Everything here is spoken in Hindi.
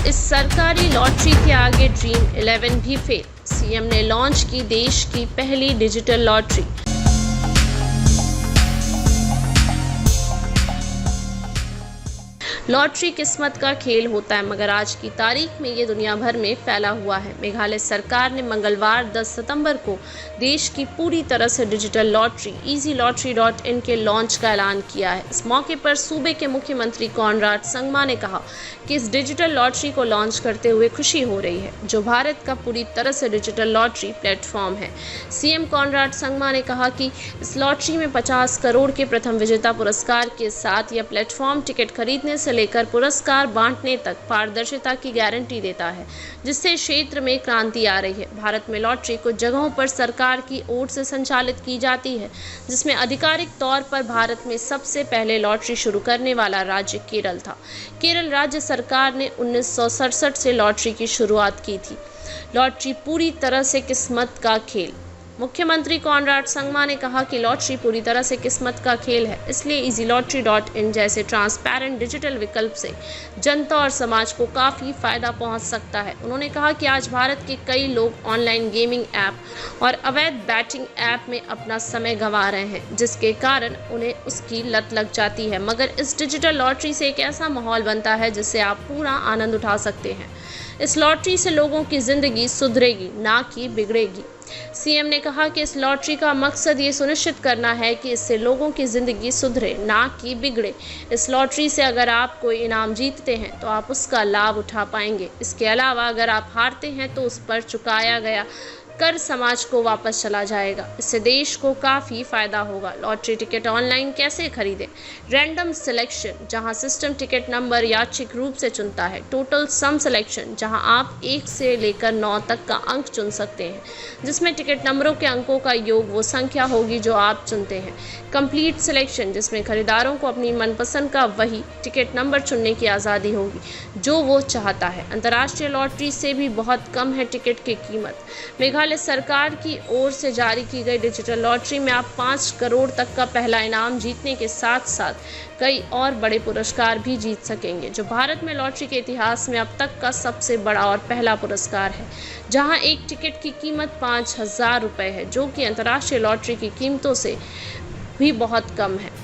इस सरकारी लॉटरी के आगे ड्रीम 11 भी फेल। सीएम ने लॉन्च की देश की पहली डिजिटल लॉटरी। लॉटरी किस्मत का खेल होता है, मगर आज की तारीख में ये दुनिया भर में फैला हुआ है। मेघालय सरकार ने मंगलवार 10 सितंबर को देश की पूरी तरह से डिजिटल लॉटरी EasyLottery.in के लॉन्च का ऐलान किया है। इस मौके पर सूबे के मुख्यमंत्री कॉनराड संगमा ने कहा कि इस डिजिटल लॉटरी को लॉन्च करते हुए खुशी हो रही है, जो भारत का पूरी तरह से डिजिटल लॉटरी प्लेटफॉर्म है। सीएम कॉनराड संगमा ने कहा कि इस लॉटरी में 50 करोड़ के प्रथम विजेता पुरस्कार के साथ यह प्लेटफॉर्म टिकट खरीदने से लेकर पुरस्कार बांटने तक पारदर्शिता की गारंटी देता है, जिससे क्षेत्र में क्रांति आ रही है। भारत में लॉटरी कुछ जगहों पर सरकार की ओर से संचालित की जाती है, जिसमें आधिकारिक तौर पर भारत में सबसे पहले लॉटरी शुरू करने वाला राज्य केरल था। केरल राज्य सरकार ने 1967 से लॉटरी की शुरुआत की थी। लॉटरी पूरी तरह से किस्मत का खेल। मुख्यमंत्री कॉनराड संगमा ने कहा कि लॉटरी पूरी तरह से किस्मत का खेल है, इसलिए EasyLottery.in जैसे ट्रांसपेरेंट डिजिटल विकल्प से जनता और समाज को काफ़ी फ़ायदा पहुंच सकता है। उन्होंने कहा कि आज भारत के कई लोग ऑनलाइन गेमिंग ऐप और अवैध बैटिंग ऐप में अपना समय गंवा रहे हैं, जिसके कारण उन्हें उसकी लत लग जाती है, मगर इस डिजिटल लॉटरी से एक ऐसा माहौल बनता है जिससे आप पूरा आनंद उठा सकते हैं। इस लॉटरी से लोगों की ज़िंदगी सुधरेगी, ना कि बिगड़ेगी। सीएम ने कहा कि इस लॉटरी का मकसद ये सुनिश्चित करना है कि इससे लोगों की ज़िंदगी सुधरे, ना कि बिगड़े। इस लॉटरी से अगर आप कोई इनाम जीतते हैं तो आप उसका लाभ उठा पाएंगे। इसके अलावा अगर आप हारते हैं तो उस पर चुकाया गया कर समाज को वापस चला जाएगा। इससे देश को काफ़ी फ़ायदा होगा। लॉटरी टिकट ऑनलाइन कैसे खरीदें? रैंडम सिलेक्शन, जहां सिस्टम टिकट नंबर यादृच्छिक रूप से चुनता है। टोटल सम सिलेक्शन, जहां आप 1 से लेकर 9 तक का अंक चुन सकते हैं, जिसमें टिकट नंबरों के अंकों का योग वो संख्या होगी जो आप चुनते हैं। कंप्लीट सिलेक्शन, जिसमें खरीदारों को अपनी मनपसंद का वही टिकट नंबर चुनने की आज़ादी होगी जो वो चाहता है। अंतर्राष्ट्रीय लॉटरी से भी बहुत कम है टिकट की कीमत। मेघालय सरकार की ओर से जारी की गई डिजिटल लॉटरी में आप 5 करोड़ तक का पहला इनाम जीतने के साथ साथ कई और बड़े पुरस्कार भी जीत सकेंगे, जो भारत में लॉटरी के इतिहास में अब तक का सबसे बड़ा और पहला पुरस्कार है, जहां एक टिकट की कीमत 5,000 रुपये है, जो कि अंतर्राष्ट्रीय लॉटरी की कीमतों से भी बहुत कम है।